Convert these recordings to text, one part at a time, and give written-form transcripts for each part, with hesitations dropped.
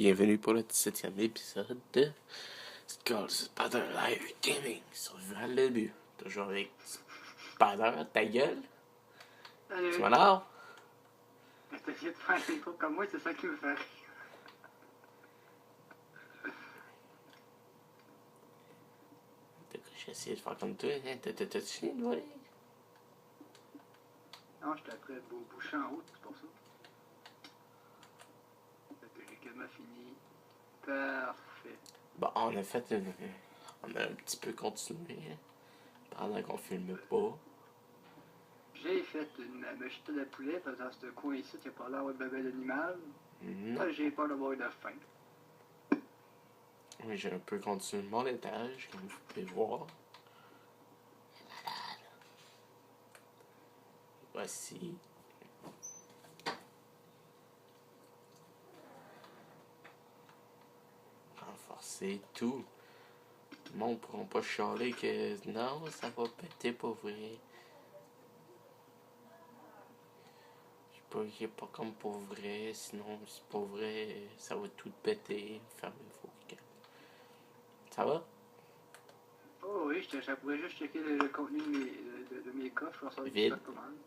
Bienvenue pour le 17e épisode de Skull Spider Live Gaming sur Viral le but. Toujours avec Spider, ta gueule. Tu m'énerves? T'essayes de faire des trucs comme moi, c'est ça qui me fait rire. J'ai essayé de faire comme toi, hein? T'as-tu fini de voler? Non, j'étais après boucher en haut, c'est pour ça. Fait que j'ai quasiment fini. Parfait. Bon, on a fait une... On a un petit peu continué, hein? Pendant qu'on filmait pas. J'ai fait une machine de poulet, parce que dans ce coin ici, il n'y a pas l'air de bébé d'animal. Non. J'ai peur d'avoir de faim. Oui, j'ai un peu continué mon étage, comme vous pouvez voir. Voici. Renforcer tout. Le monde ne pourra pas chialer que non, ça va péter pour vrai. C'est pas comme pour vrai, sinon c'est pas vrai, ça va tout péter. Fermez vos gueules. Ça va? Oh oui, je pourrais juste checker le contenu de mes coffres, je vais sortir Vide. ça commande.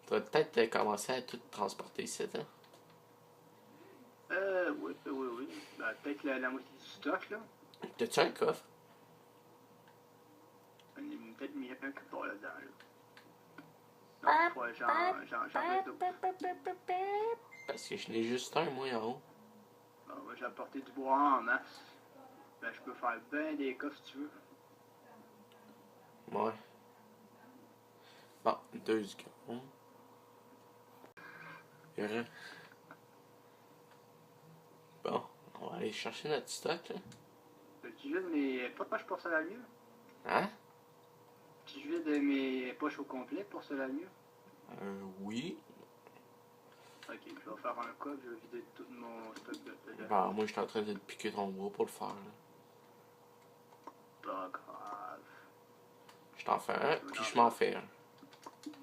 Tu vas peut-être commencer à tout transporter ici, hein? Oui. Ben, peut-être la moitié du stock, là. T'as-tu un coffre? Peut-être mis un quelque part là-dedans, là. Donc, ouais, j'en mets d'autres. Parce que je n'ai juste un, moi, en haut. Bon, moi, j'ai apporté du bois en masse. Ben, je peux faire ben des coffres si tu veux. Ouais. Bon, 2 secondes. Heureux. Bon, on va aller chercher notre stock, là. Tu vides mes poches pour cela mieux? Hein? Tu vides mes poches au complet pour cela mieux? Oui. Ok, je vais faire un coffre, je vais vider tout mon stock de Bah, moi, je suis en train de te piquer ton bois pour le faire, là. Pas grave. Je t'en fais un, puis je m'en fais un.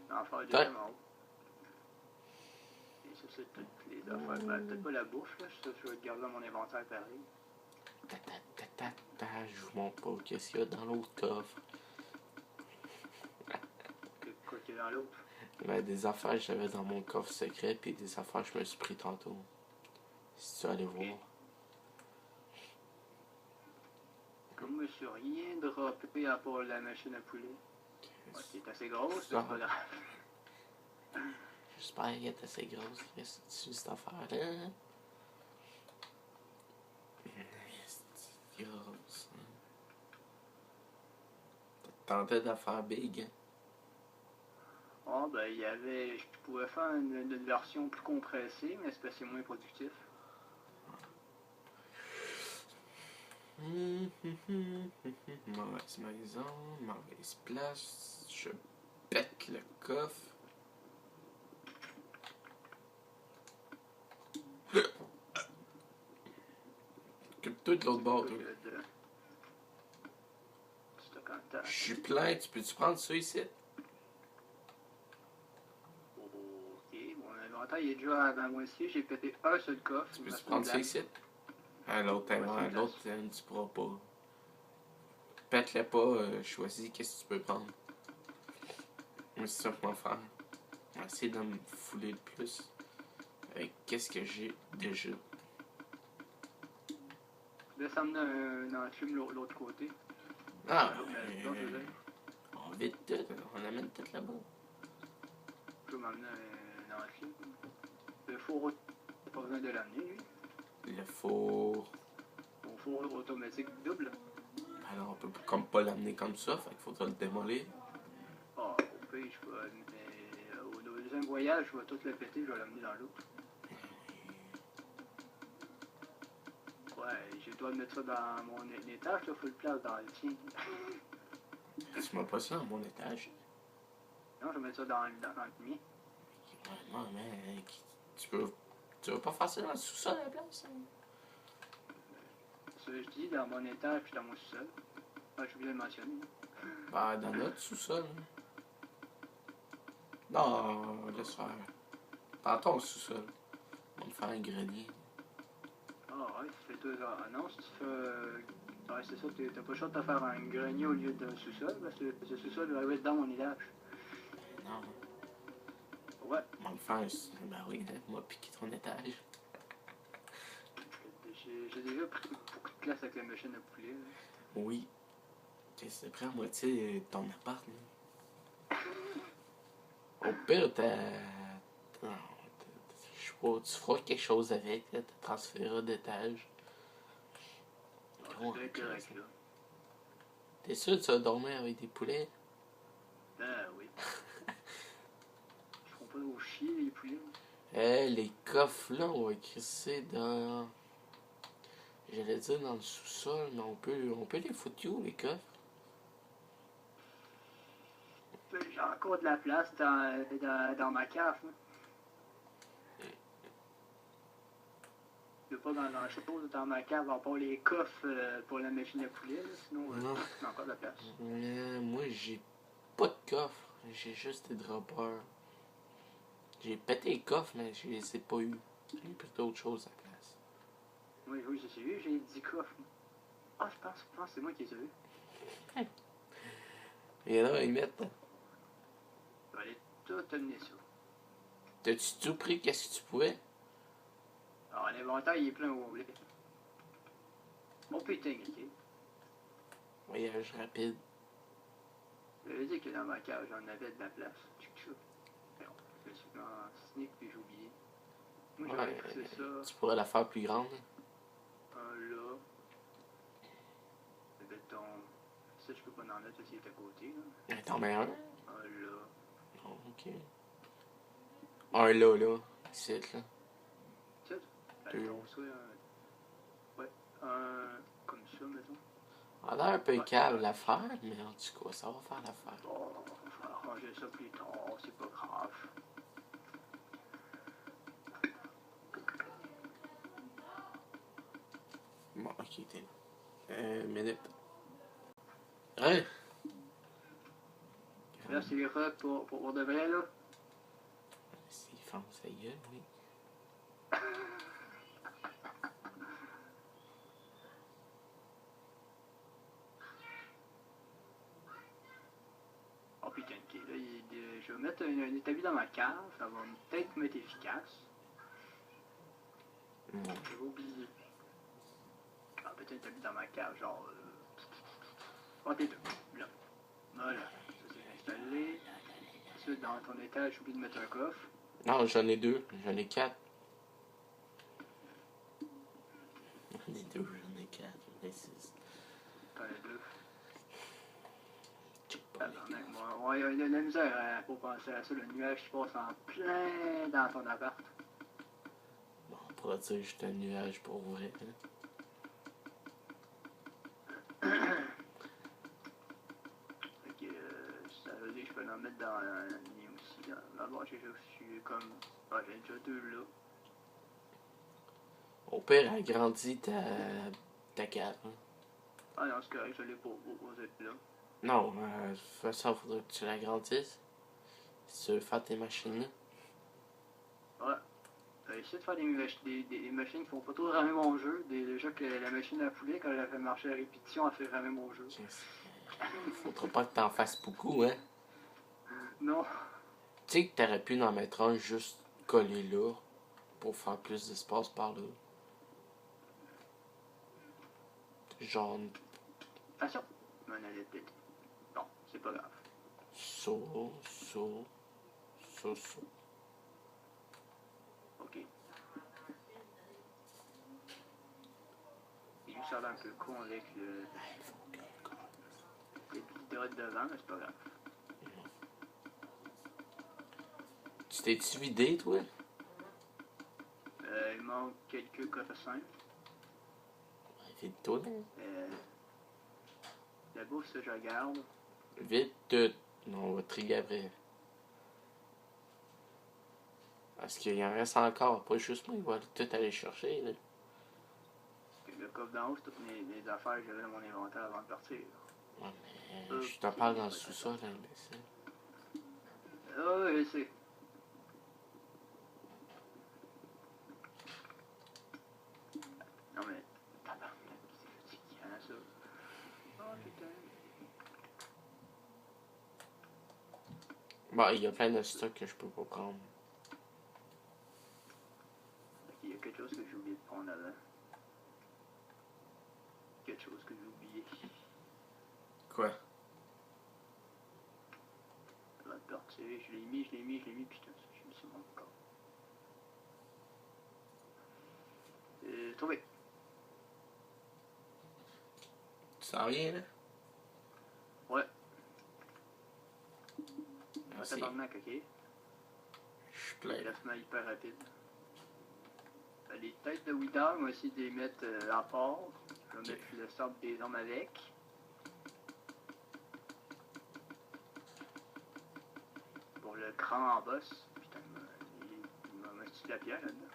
J'en faire directement. Et ça, c'est toutes les affaires. Ben, peut-être pas la bouffe, là. Ça, je vais te garder dans mon inventaire pareil. Je vous montre pas qu'est-ce qu'il y a dans l'autre coffre. Quoi qu'il y a dans l'autre? Ben, des affaires que j'avais dans mon coffre secret, puis des affaires que je me suis pris tantôt. Si tu veux aller voir. Comme moi, je suis rien droppé à part la machine à poulet. Ouais, qui est assez grosse, c'est Ah. pas grave. J'espère qu'elle est assez grosse, reste dessus cette affaire-là. C'est grosse. Tentais de faire big, hein? Oh, ben, il y avait. Je pouvais faire une version plus compressée, mais c'est parce que c'est moins productif. Mauvaise maison, mauvaise place. Je pète le coffre. Occupe-toi de l'autre bord, toi. Je suis plein, tu peux-tu prendre ça ici? Ok, mon inventaire il est déjà à la moitié. J'ai pété un seul coffre. Tu peux-tu prendre ça ici? Ah, l'autre, l'autre, tu pourras pas. Pète-le pas, choisis qu'est-ce que tu peux prendre. Moi, c'est ça que je vais faire. On va essayer de me fouler le plus avec qu'est-ce que j'ai déjà. Descendre dans le film l'autre côté. Ah, on vite tout, on amène tout là-bas. Je peux m'amener dans le film. Le four, pas besoin de l'amener, lui. Le four. Mon four automatique double. Alors, on peut comme pas l'amener comme ça, fait qu'il faudra le démolir. Ah, au pire, je peux. Mais au deuxième voyage, je vais tout le péter, je vais l'amener dans l'autre. Ouais, je dois mettre ça dans mon étage, là, faut le place dans le tien. Tu m'as pas ça dans mon étage? Non, je vais mettre ça dans le mien. Non, mais tu veux pas faire ça dans le sous-sol à la place? Hein? Ça, je dis dans mon étage puis dans mon sous-sol. Ah, j'ai oublié de le mentionner. Bah, dans notre sous-sol. Non, laisse faire. Dans ton sous-sol. On va me faire un grenier. Ah ouais, ça fait 2 heures. Ah non, si tu fais. Ouais, c'est ça, t'as pas le choix de te faire un grenier au lieu d'un sous-sol, parce que ce sous-sol va être dans mon étage. Non, Ouais. on va le faire. Ben oui, là, moi piquer ton étage. J'ai déjà pris beaucoup de place avec la machine à poulet. Là. Oui. C'est pris à moitié de ton appart, là. Au pire, non, je sais pas, tu feras quelque chose avec, là, tu transféreras d'étage. Oh, c'est correct, là. T'es sûr que tu vas dormir avec des poulets? Ben oui. Ils font pas au chier, les poulets. Les coffres, là, on va crisser dans... J'allais dire dans le sous-sol, mais on peut les foutre où, les coffres? J'ai encore de la place dans ma cave. Hein. Je pas dans chose dans ma cave, à part les coffres pour la machine à poulet. Là. Sinon, j'ai encore de la place. Moi, j'ai pas de coffre. J'ai juste des droppers. J'ai pété les coffres, mais je les ai pas eu. J'ai pris d'autres choses à la place. Oui, j'ai eu, j'ai 10 coffres. Ah, je pense que c'est moi qui les ai eu. Il y en a à y mettre. Je vais aller tout amener ça. T'as-tu tout pris? Qu'est-ce que tu pouvais? Alors, l'inventaire, il est plein au complet. Mon putain, ok. Voyage rapide. J'avais dit que dans ma cave, j'en avais de la place. Tchou tchou. Non, je suis en sneak puis j'ai oublié. Moi, j'aurais poussé ça. Tu pourrais la faire plus grande. Un là. Le béton. Ça, je peux pas en mettre aussi, il est à côté. Là. T'en mets un? Un là. Oh, ok. Un là. Ici, là. Tu sais, donc, soit un. Ouais, un. Comme ça, mettons. On a l'air un peu câble à faire, mais en tout cas, ça va faire l'affaire. Bon, on va arranger ça plus tard, c'est pas grave. Bon, ok, t'es là. Minute. Ouais. Là, c'est les rats pour de vrai, là. S'il ferme sa gueule, oui. Oh putain, ok, là, je vais mettre un établi dans ma cave, ça va peut-être m'être efficace. J'ai oublié. Ah, peut-être un établi dans ma cave, genre. Entre les deux. Là. Voilà, ça c'est installé. Ensuite, dans ton étage, j'ai oublié de mettre un coffre. Non, j'en ai deux. J'en ai quatre. J'en ai deux, j'en ai quatre, j'en ai six. T'en as deux. Check pas. Moi, il y a de la misère pour penser à ça, le nuage qui passe en plein dans ton appart. Bon, on pourra dire juste un nuage pour vrai. Hein? Fait que ça veut dire que je peux l'en mettre dans l'année aussi. D'abord, j'ai reçu comme. Ah, j'ai déjà deux là. Au pire, agrandis ta cave. Hein? Ah non, c'est correct, je l'ai pas aux êtes là. Non, de toute façon, il faudrait que tu l'agrandisses. Si tu veux faire tes machines là. Ouais. J'essaie de faire des machines qui font pas trop ramer mon jeu. Déjà que la machine à poulet, quand elle a fait marcher à répétition, elle fait ramer mon jeu. Faudra pas que t'en fasses beaucoup, hein. Non. Tu sais que t'aurais pu en mettre un juste collé là pour faire plus d'espace par là. Genre. Attention, m'en allait péter. Bon, c'est pas grave. Ça. Ok. Il nous sort un peu con avec le. Les petites devant, mais c'est pas grave. Tu t'es-tu vidé, toi? Il manque quelques coffres simples. Vite-toi. La bouffe, ça, je regarde. Vite tout. Non, on va trier après. Parce qu'il y en reste encore. Pas juste moi, il va tout aller chercher. Là. Le coffre d'en haut, c'est toutes mes affaires que j'avais dans mon inventaire avant de partir. Ouais, mais je t'en parle dans le sous-sol, imbécile. Ah oui, je sais. putain. Bah, il y a plein de stocks que je peux pas prendre. Ok, il y a quelque chose que j'ai oublié de prendre avant. Quelque chose que j'ai oublié. Quoi? La partie, je l'ai mis, putain, j'ai mis sur mon corps. Trouvé. Tu sens rien, là? Ouais. Merci. Tabarnak, ok. Je suis plein. Placement hyper rapide. Les têtes de Wither, moi aussi de les mettre à part. Je vais mettre le sable des hommes avec. Pour le cran en boss. Putain, il m'a mis la pierre là-dedans.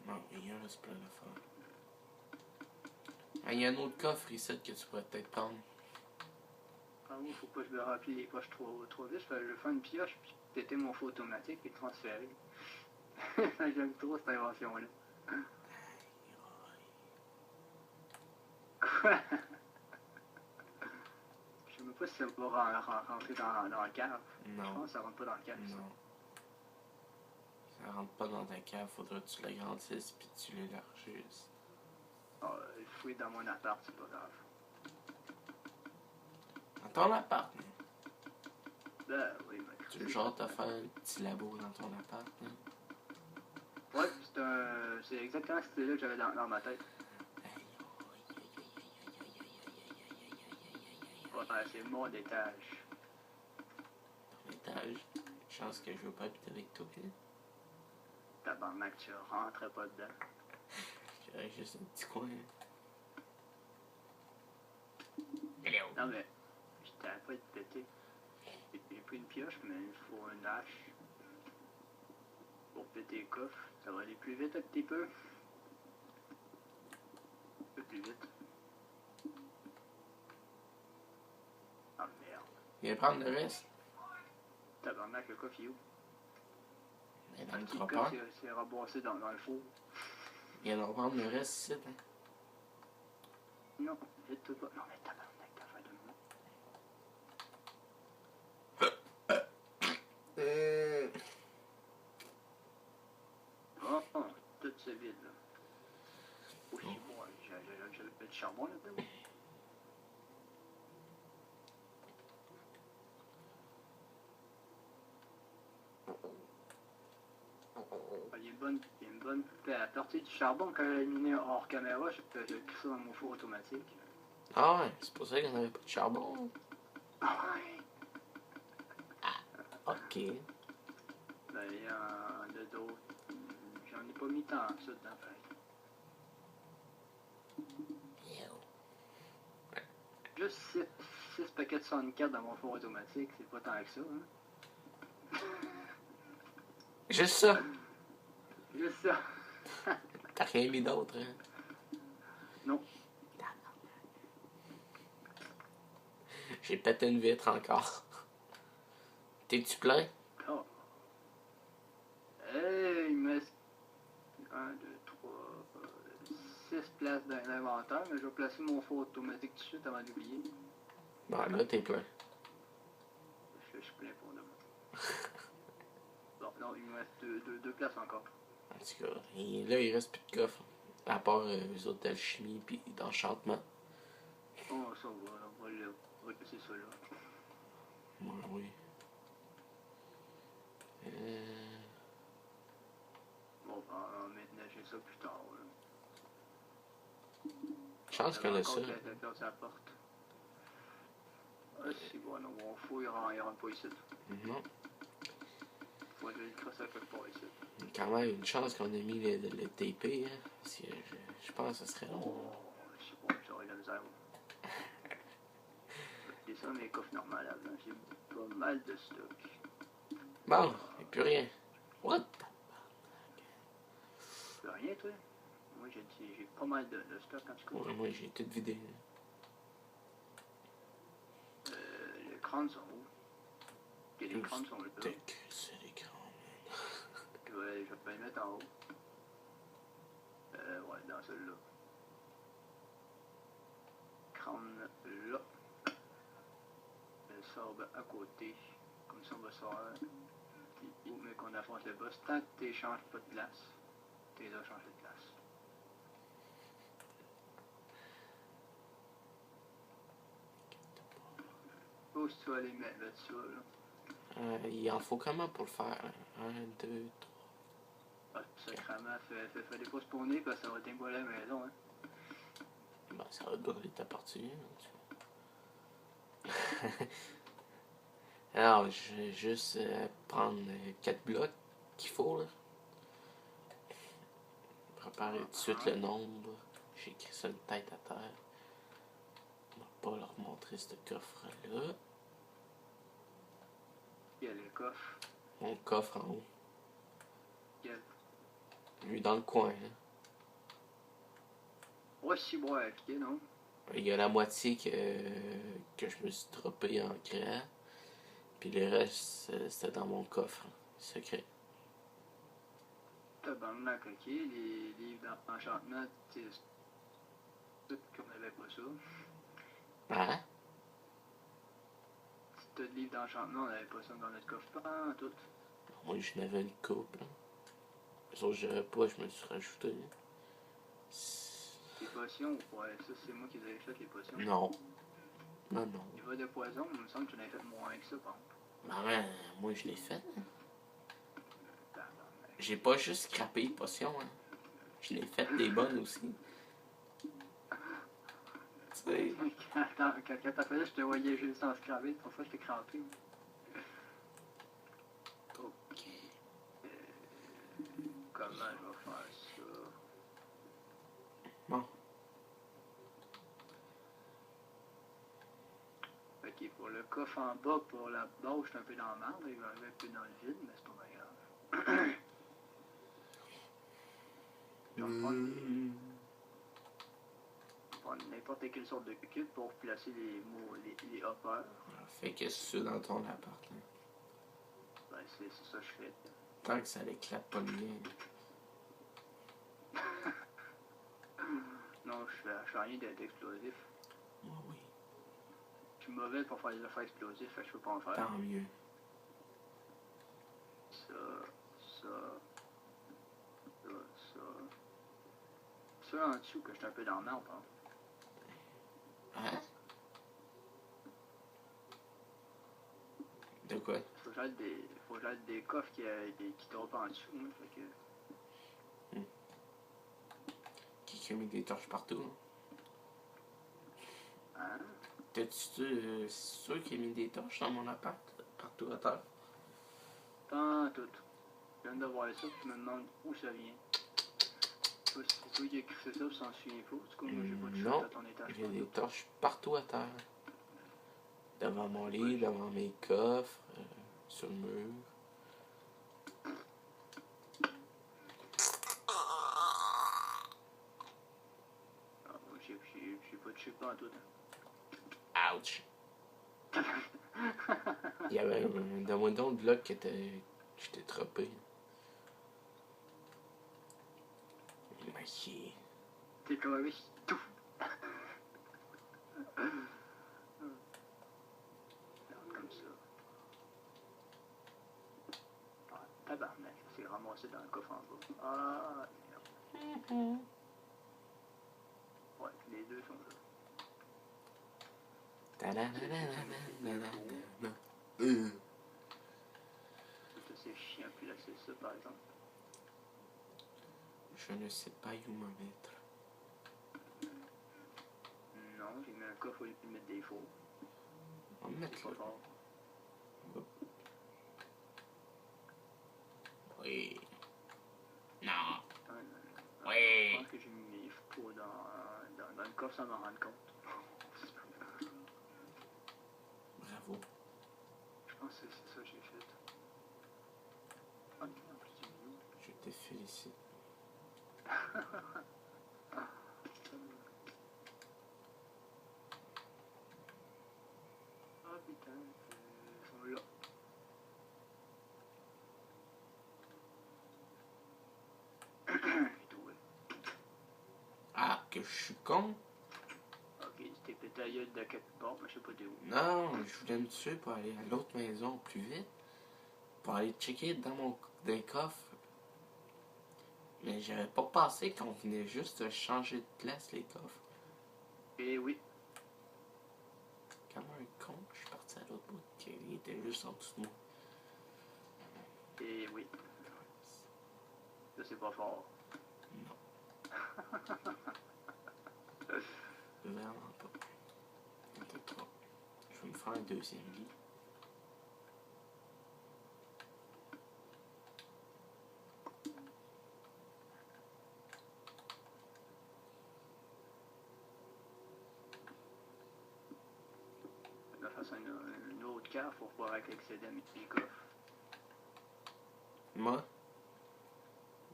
Non, il reste plein d'affaires. Ah, il y a un autre coffre ici que tu pourrais peut-être prendre. Ah oui, faut pas que je me remplis les poches trop vite. Je vais faire une pioche puis péter mon feu automatique et transférer. J'aime trop cette invention-là. Quoi? Je sais même pas si ça va rentrer dans la cave. Non. Je pense que ça rentre pas dans la cave. Non. Ça rentre pas dans ta cave, faudra que tu l'agrandisses puis tu l'élargisses. Ah, le fouiller dans mon appart, c'est pas grave. Dans ton appart, hein? Ben oui, mais... Tu veux genre te faire un petit labo dans ton appart, hein? Ouais, c'est exactement cette idée-là que j'avais dans ma tête. Ouais, c'est mon étage. Ton étage. Chance que je veux pas habiter avec toi, hein? Tabarnak, tu rentrais pas dedans. J'aurais juste un petit coin. Non mais, je t'avais pas été pété. J'ai pris une pioche, mais il faut une hache. Pour péter les coffres, ça va aller plus vite un petit peu. Un peu plus vite. Ah merde. Viens prendre le reste. Tabarnak, le coffre il est où? Mais dans le Le croppeur. coffre c'est ramassé dans le four. Viens donc prendre le reste ici, hein. Non, vite tout pas. Non mais tabarnak, t'as fait de moi. Oh, tout c'est vide là. Oh, c'est bon, j'avais du charbon là-dedans. Il y a une bonne partie du charbon quand j'ai éliminé hors caméra, j'ai pris ça dans mon four automatique. Ah ouais, c'est pour ça qu'on avait pas de charbon. Ah ouais! Ok. Ben, il y en a d'autres. J'en ai pas mis tant que ça dedans, pareil. Juste 6 paquets de 64 dans mon four automatique, c'est pas tant que ça, hein? Juste ça. Juste ça. T'as rien mis d'autre, hein? Non. J'ai pété une vitre encore. T'es-tu plein? Oh. Hey, il me reste 1, 2, 3, 6 places dans l'inventaire, mais je vais placer mon four automatique tout de suite avant d'oublier. Bon, là, t'es plein. Je suis plein pour demain. Bon, non, il me reste deux places encore. En tout cas, là, il reste plus de coffre. À part les autres d'alchimie puis d'enchantement. Oh, ça va, on va laisser ça là. Moi, oui. Bon, on va ménager ça plus tard. Là. Chance qu'on a ça. La perdu la porte. Ah, c'est bon, non, on fouille, il rentre pas ici. Non. Moi, je vais le crosser quelque part ici. Quand même, une chance qu'on ait mis le TP, hein. Parce que je pense que ça serait long. Oh, c'est bon, j'aurais la misère. C'est ça, mes coffres normales là-dedans. J'ai pas mal de stock. Bon, et plus rien. What? Tu veux rien, toi? Moi, j'ai pas mal de stock en tout cas. Ouais, moi, j'ai tout vidé. Les crânes sont où? Les crânes sont là. C'est les crânes. Je vais les mettre en haut. Ouais, dans celui-là. sable à côté. Comme ça, on va savoir où mais qu'on affronte le boss. Tant que tu changes pas de place, tu as changé de place. Où est-ce que tu vas aller mettre ça, là? Il en faut comment pour le faire? 1, 2, 3. Ah, sacrément, fallait pas spawner parce que ça va t'éboiler à la maison, hein. Ben, ça va brûler ta partie. Alors, je vais juste prendre 4 blocs qu'il faut, là. Préparer tout de suite le nombre. J'ai écrit ça une tête à terre. On va pas leur montrer ce coffre-là. Il y a le coffre. Mon coffre en haut. Quel? Lui dans le coin, là. Ouais, si bon à pied, non? Il y a la moitié que je me suis droppé en créant. Puis le reste, c'était dans mon coffre. Secret. Tabarnak, ok. Les livres d'enchantement, c'est tout qu'on n'avait pas ça. Hein? Si t'as de livres d'enchantement, on n'avait pas ça dans notre coffre. Pas tout. Moi, je n'avais une coupe, là. Les autres, j'avais pas, je me suis rajouté. Les potions, ouais, ça c'est moi qui les avais fait, les potions. Non. Non, non. Les voies de poison, il me semble que tu en avais fait moins que ça, par contre. Ben, moi, je l'ai fait. Tabarnak. J'ai pas juste scrappé les potions, hein. Je l'ai fait des bonnes aussi. Tu sais. Attends, quand t'as fait ça, je te voyais juste en scraper, c'est pour ça que je t'ai crampé. Ok. Comment je vais faire ça? Bon. Ok, pour le coffre en bas, pour la base, je suis un peu dans la merde, il va arriver un peu dans le vide, mais c'est pas bien grave. Je vais prendre n'importe quelle sorte de kit pour placer les hoppers. Fait que c'est dans ton appart, hein. Ben, c'est ça que je fais. Tant que ça l'éclate pas bien. Non, je fais rien d'explosif. Moi, oui. Je suis mauvais pour faire des affaires explosives, fait que je peux pas en faire. Tant mieux. Ça. Ça en dessous que je suis un peu dans le merde, hein. Hein? De quoi? Faut que j'aille des coffres qui tombent en dessous, hein, fait que... Qui a mis des torches partout? Hein? T'as-tu c'est sûr qu'il a mis des torches dans mon appart? Partout à terre? Pas tout. Je viens de voir ça, puis je me demande où ça vient. C'est toi qui as écrit ça, puis s'en souvient pas. Du coup, moi, j'ai pas de Non. chute à ton étage. J'ai des torches partout à terre. Devant mon lit, devant mes coffres, sur le mur. Ah, moi, j'ai pas de chute pas en tout. Ouch! Il y avait dans mon don de bloc que j'étais troppé. Mais qui? T'es comme tout. Comme ça. Ah, tabarnak, c'est ramassé dans le coffre en bas. Ah, merde. Ouais, les deux sont là. C'est chiant, puis là, c'est ça, par exemple. Je ne sais pas où me mettre. Non, j'ai mis un coffre au lieu de mettre des faux. On va me mettre C'est pas là. fort. Oui. Non. Ah, non, non. Oui. Je pense que j'ai mis mes faux dans le coffre sans m'en rendre compte. Bravo. Je pense que c'est ça que j'ai fait. Ah, non, en plus, j'ai mis où? Je te félicite. Ah putain, ils sont là. J'ai trouvé. Ah, que je suis con? Ok, c'était peut-être ta gueule de quelque part, mais je sais pas t'es où. Non, je voulais me tuer pour aller à l'autre maison plus vite. Pour aller checker dans les coffres. Mais j'avais pas pensé qu'on venait juste de changer de place, les coffres. Et oui. Comme un con, je suis parti à l'autre bout. Il était juste en dessous de moi. Et oui. Ça, c'est pas fort. Non. Vraiment pas. Peut-être pas. Je vais me faire un deuxième lit. Je vais faire une autre carte pour pouvoir accéder à mes coffres. Moi?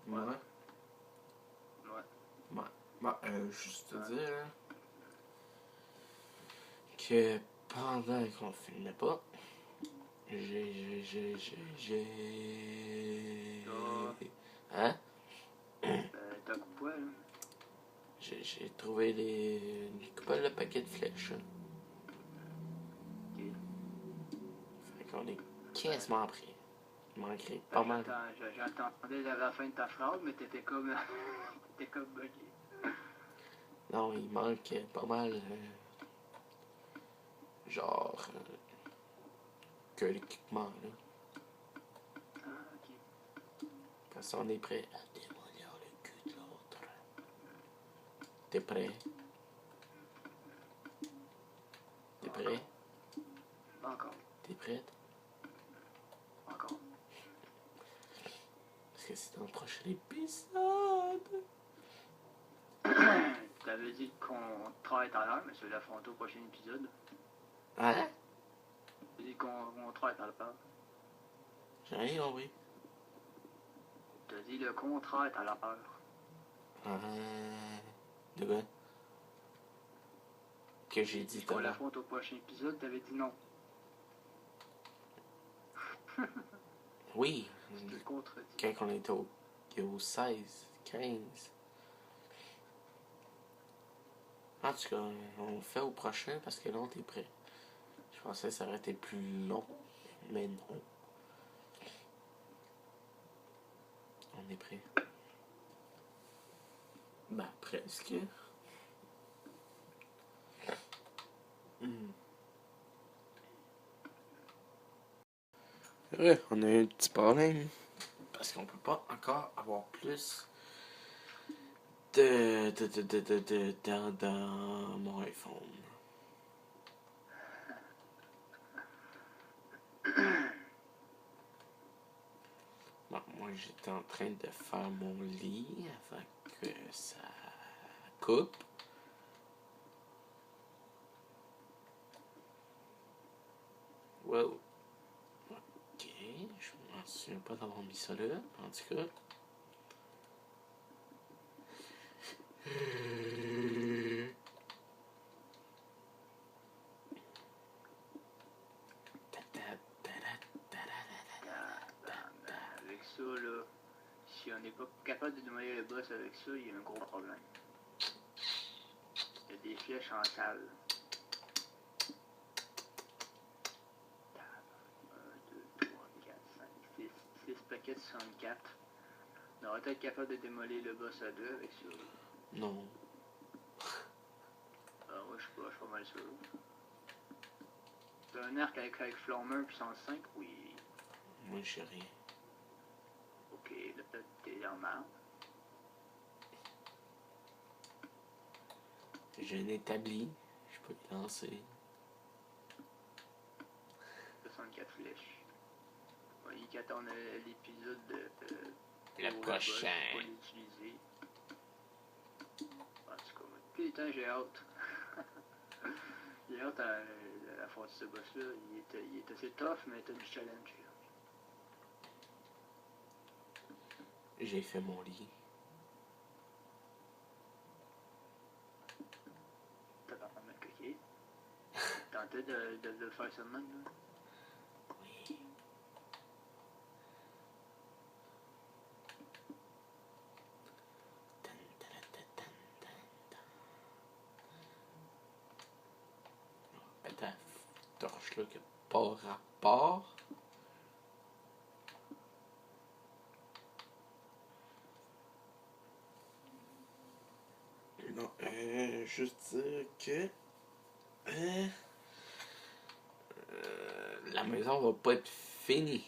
Moi? Ouais. Moi? Bah, juste te dire hein, que pendant qu'on filmait pas, j'ai. Hein? T'as quoi, là? J'ai trouvé une couple de paquets de flèches. Hein. Ok. Fait qu'on est quasiment pris. Il manquerait pas mal. J'entendais la fin de ta phrase, mais t'étais comme. t'étais comme bugué. Non, il manque pas mal. Genre. Que l'équipement, là. Ah, ok. Parce qu'on est prêt à démolir le cul de l'autre. T'es prêt? T'es prêt? Encore. T'es prête? Encore. Parce que c'est dans le prochain épisode. T'avais dit qu'on travaille à l'heure, mais c'est l'affronter au prochain épisode. Hein? T'avais dit qu'on travaille à l'heure. J'ai rien compris. T'as dit le contraire à l'heure. De quoi? Que j'ai dit tout Qu'on à l'heure. l'affronte au prochain épisode, t'avais dit non. Oui. Je te contredis. Quand on était au 16, 15. En tout cas, on le fait au prochain parce que là, t'es prêt. Je pensais que ça aurait été plus long, mais non. On est prêt. Ben, presque. Ouais, on a eu un petit problème. Parce qu'on peut pas encore avoir plus dans mon iPhone. Bon, moi j'étais en train de faire mon lit avant que ça coupe. Wow. Ok, je m'en souviens pas d'avoir mis ça là, en tout cas. Avec ça, là, si on n'est pas capable de démolir le boss avec ça, il y a un gros problème. Il y a des flèches en salle. 1, 2, 3, 4, 5, 6 paquets de 64. On aurait être capable de démolir le boss à 2 avec ça. Non. Moi, je suis pas mal sûr. T'as un arc avec flameur puissance 5? Oui. Moi j'ai rien. Ok, là, t'es en marre. J'ai un établi. Je peux le lancer. 64 flèches. On va y qu'attendre l'épisode de. Le prochain. Pour l'utiliser. En tout cas, putain, j'ai hâte. J'ai hâte à affronter ce boss-là. Il est assez tough, mais t'as du challenge. J'ai fait mon lit. T'as pas mal coquille. Tentais de faire ça de même, là. Oui. ta torche là qui n'a pas rapport. Non, juste dire que la maison va pas être finie.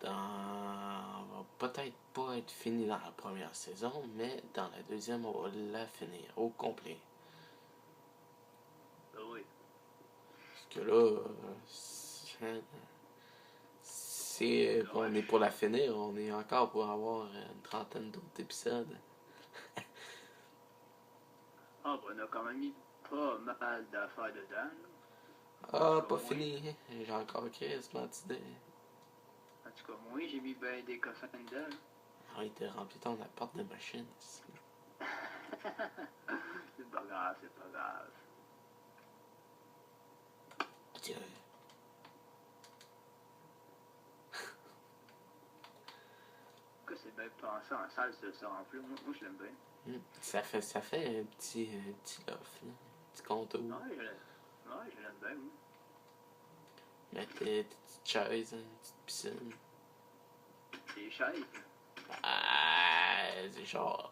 Va peut-être pas être finie dans la première saison, mais dans la deuxième, on va la finir au complet. Oui. Parce que là, si on est pour la finir, on est encore pour avoir une trentaine d'autres épisodes. Ah, ben, on a quand même mis pas mal d'affaires dedans. Ah, pas fini. J'ai encore quasiment d'idées. En tout cas, moi, j'ai mis ben des cossins dedans. Ah, il t'a rempli ton appart de machine. C'est pas grave, c'est pas grave. Tiens. Que c'est bien pensé en salle de ça en plus. Moi je l'aime bien. Ça fait un petit loft, là. Un petit contour. Ouais, je l'aime bien, moi. Mettre tes petites chaises, une petite piscine. Des chaises. Ah, c'est genre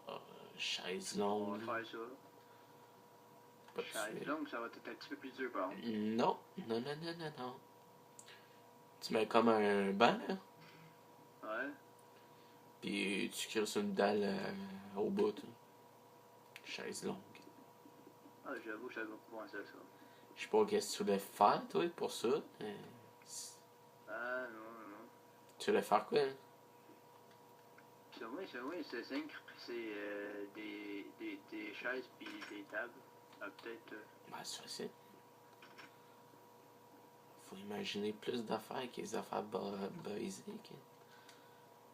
chaise On longue. va faire ça. Pas de Chaise suite. longue, ça va être un petit peu plus dur, par contre. Non. Tu mets comme un banc, là. Ouais. Puis tu crisses une dalle au bout, là. Chaise longue. Ah, j'avoue, je savais pas comment ça. Je sais pas qu'est-ce que tu voulais faire, toi, pour ça. Ah, non. Tu voulais faire quoi, hein? C'est vrai, c'est simple. C'est des chaises puis des tables. Ah, peut-être. Ben, c'est facile. Faut imaginer plus d'affaires que les affaires basiques.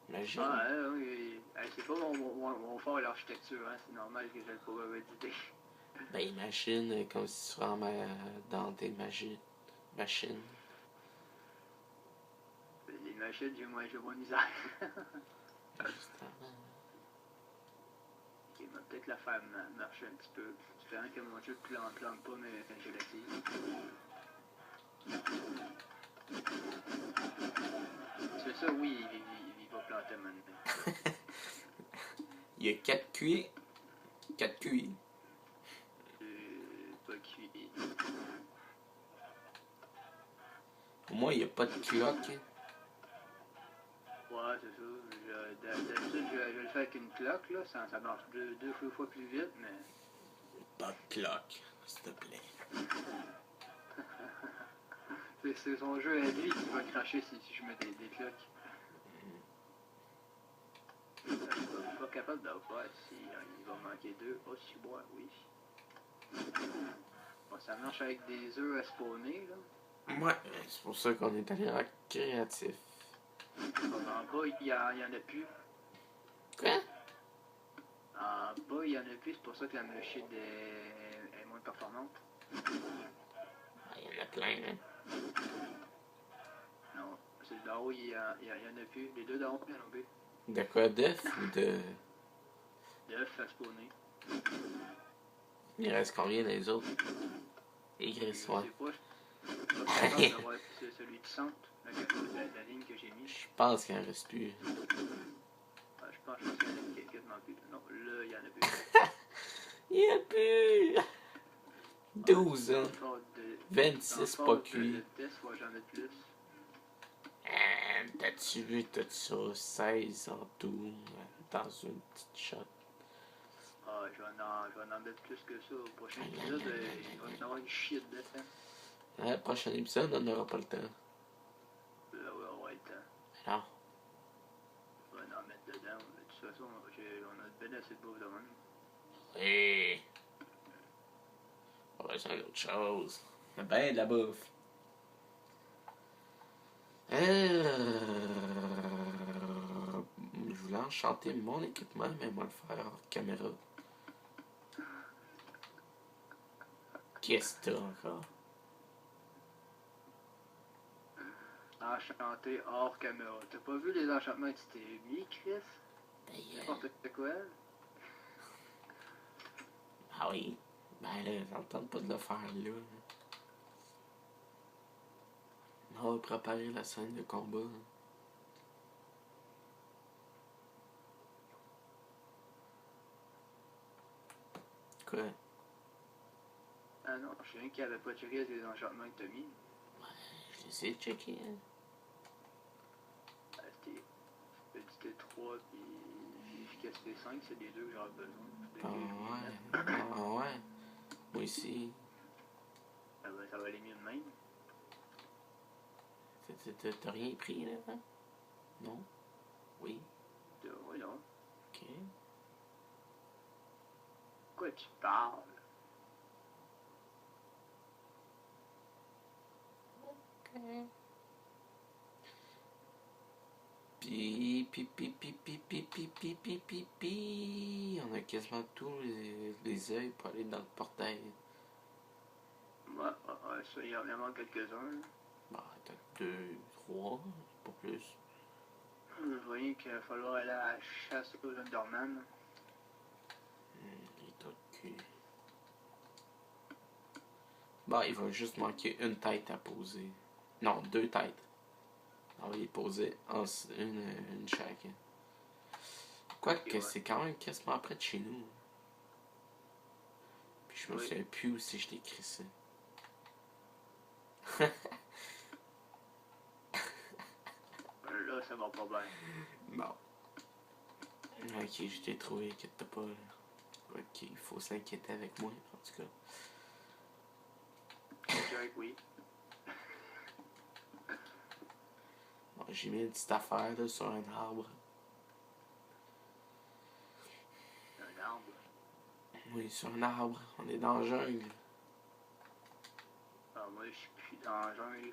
Imagine. Ah, oui. C'est pas mon fort l'architecture, hein. C'est normal que j'ai le pas d'idée. Ben, imagine comme si tu serais dans tes machines. Les machines, j'ai moins misère. Justement. Ok, va peut-être la faire marcher un petit peu. Espérant que mon jeu plante pas mes gélatines. C'est ça, oui, il va planter maintenant. Il y a 4 cuits. 4 cuits. Pas cuit. Pour moi, il n'y a pas de cloque. Ouais, c'est ça. D'habitude, je le fais avec une cloque, là. Ça marche deux fois plus vite, mais. Pas de cloque, s'il te plaît. C'est son jeu à lui qui va cracher si je mets des cloques. Je suis pas capable d'en faire si il va manquer 2. Oh, si moi, oui. Bon, ça marche avec des œufs à spawner, là. Ouais, c'est pour ça qu'on est allé en créatif. En bas, il y en a plus. Quoi? En bas, il y en a plus, c'est pour ça que la machine est moins performante. Ah, il y en a plein, hein. Non, c'est d'en haut, il y en a plus. Les deux d'en haut, il y en a plus. De quoi, d'œuf ou de. D'œufs à spawner. Il reste combien des autres? Écris Je sais soit. pas, je suis pas capable d'avoir celui de centre, la ligne que j'ai mis. Je pense qu'il en reste plus. Ah, je pense qu'il y en a quasiment plus. Non, là, il y en a plus. Il n'y a plus! 12, hein. 26 pas cuits. Le test, ouais, j'en ai plus. T'as-tu vu tout ça? 16 en tout, dans une petite shot. Ah, je vais en mettre plus que ça. Au prochain épisode, il va y avoir une shit de temps. Le prochain épisode, on n'aura pas le temps. Là, ouais, on va être temps. Non. On va en mettre dedans. De toute façon, on a bien assez de bouffe de même. Oui. On va faire autre chose. Ben, de la bouffe. Je voulais enchanter mon équipement, mais moi le faire hors caméra. Qu'est-ce que t'as encore? Enchanté hors caméra. T'as pas vu les enchantements que tu t'es mis, Chris? N'importe quoi. Ah oui. Ben là, j'entends pas de le faire là. On va préparer la scène de combat. Hein. Quoi? Ah non, je sais rien qui avait pas checké les enchantements que t'as mis. Je les ai checkés. Hein. Ah, c'était petit T3 puis efficacité 5, c'est les deux que j'aurais besoin. Ah ouais. Ah ouais. Moi aussi. Ça va aller mieux de même. T'as rien pris, là? Hein? Non? Oui. Oui, non. Ok. Quoi tu parles? Ok. On a quasiment tous les yeux pour aller dans le portail. Ouais, ça, il y en manque quelques-uns. Bah, t'as 2, 3, pas plus. Je voyais qu'il va falloir aller à la chasse aux Underman. Les tas de cul. Bah, il va juste manquer une tête à poser. Non, 2 têtes. On va les poser une chaque. Quoique, c'est quand même quasiment près de chez nous. Puis je me souviens plus où si je t'ai écrit ça. Là, ça va pas bien. Bon. Ok, je t'ai trouvé, inquiète pas. Ok, il faut s'inquiéter avec moi, en tout cas. Je dirais que oui. Bon, j'ai mis une petite affaire là, sur un arbre. Un arbre. Oui, sur un arbre. On est dans la jungle. Ah, moi, je suis plus dans la jungle.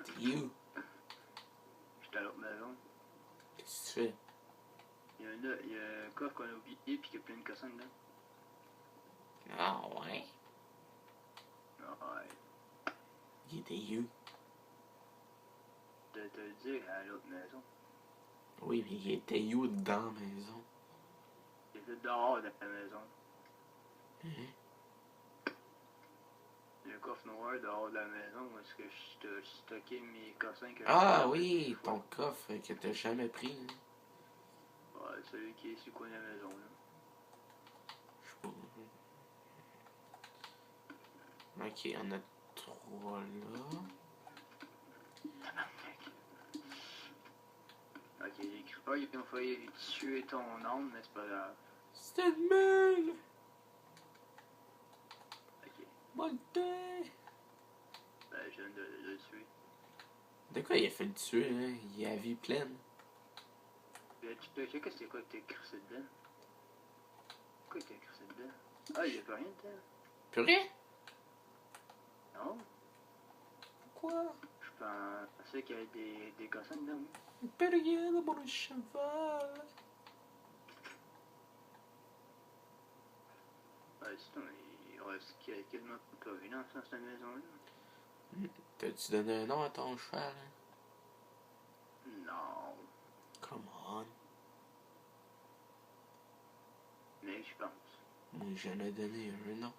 T'es you? Je suis à l'autre maison. Qu'est-ce que tu fais? Il y a un coffre qu'on a oublié puis il y a plein de cossins dedans. Ah ouais? Ouais. Il était you. De te le dire à l'autre maison. Oui, mais il était you dans la maison. Il était dehors de la maison. Il y a un coffre noir dehors de la maison où est-ce que je stocké mes cossins que Ah oui, ton coffre que t'as jamais pris. Hein. Ouais, celui qui est sur le coin de la maison là. Je sais pas. Ok, on a 3 là. Ok, il écrit pas, il a failli tuer ton âme, mais c'est pas grave. C'est une mule! Ok. Monté! Ben, je viens de le tuer. De quoi il a fait le tuer, hein? Il a la vie pleine. Tu sais que c'est quoi que t'as crissé dedans? Quoi que t'as crissé dedans? Ah, il y a pas rien dedans. Purée? Non? Quoi? Je pensais qu'il y avait des cossins dedans. Purée de mon cheval. Ouais, sinon, il reste quasiment pas une dans cette maison-là. T'as-tu donné un nom à ton cheval? Hein? Non. Come on. Mais je pense. Moi, j'en ai donné un nom.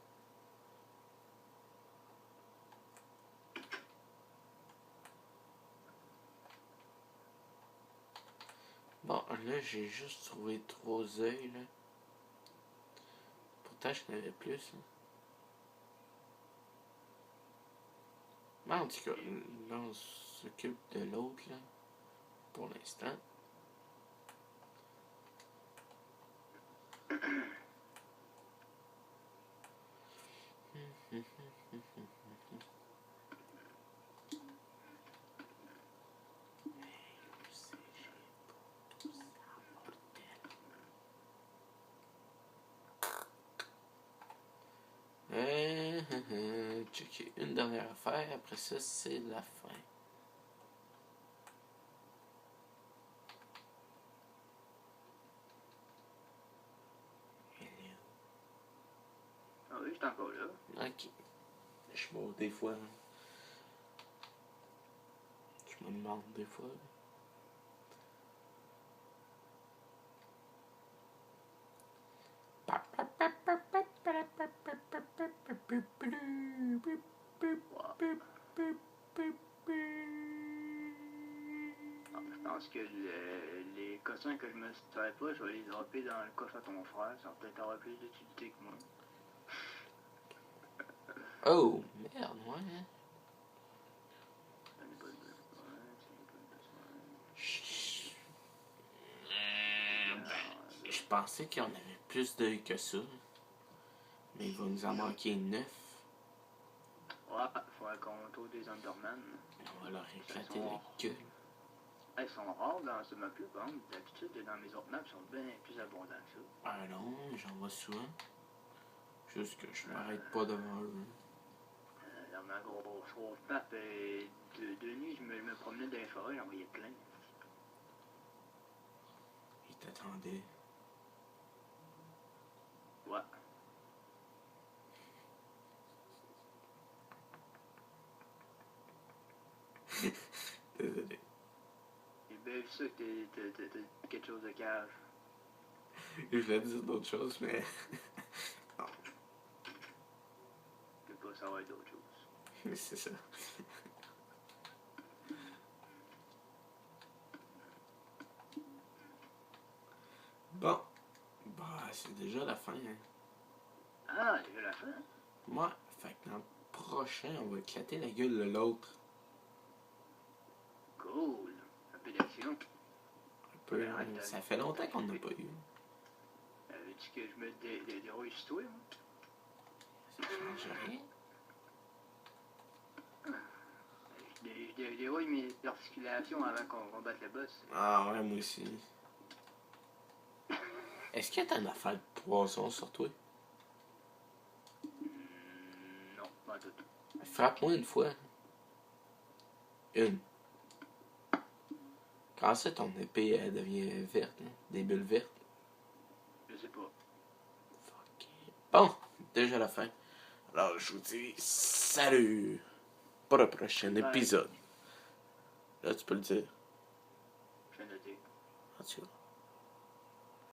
Bon, là, j'ai juste trouvé 3 œils, là. Pourtant, je n'avais plus, là. Mais en tout cas, là, on s'occupe de l'autre, là. Pour l'instant. Checker une dernière affaire, après ça, c'est la fin. Ah oui, je suis encore là. Ok. Je suis bon des fois. Je me demande des fois. pense que les cossins que je me sers pas, je vais les dropper dans le coffre à ton frère. Ça va peut-être avoir plus d'utilité que moi. Oh, merde, ouais. J'en ai pas de besoin, j'en ai pas de besoin. Je pensais qu'on avait plus d'œil que ça. Mais il va nous en manquer 9. Ouais, faudrait qu'on trouve des Underman. On va leur éclater la gueule. Ils sont rares dans ce map-là, par exemple. D'habitude, dans mes autres maps, ils sont bien plus abondants que ça. Ah non, j'en vois souvent. Juste que je m'arrête pas devant eux. Dans ma grosse map, de nuit, je me promenais dans les forêts, j'en voyais plein. Ils t'attendaient. Ouais. Désolé. J'ai bien vu ça que t'as quelque chose de cave. Je voulais dire d'autres choses, mais. Non, Je peux pas savoir d'autres choses. mais c'est ça. Bon. Bah, c'est déjà la fin, hein. Ah, déjà la fin? Moi, fait que dans le prochain, on va éclater la gueule de l'autre. Cool. Un peu d'action. Un peu. Ça fait longtemps qu'on n'a pas eu. Veux-tu que je mette des rouilles sur toi, moi? Ça change rien. Je dérouille mes articulations avant qu'on batte le boss. Ah ouais, moi aussi. Est-ce que t'as une affaire de poisson sur toi? Non, pas tout. Frappe-moi une fois. Une. Quand ça, ton épée, elle devient verte, hein? Des bulles vertes. Je sais pas. Fuck. Bon, déjà la fin. Alors, je vous dis salut pour le prochain épisode. Là, tu peux le dire. Je viens de dire. En tout cas.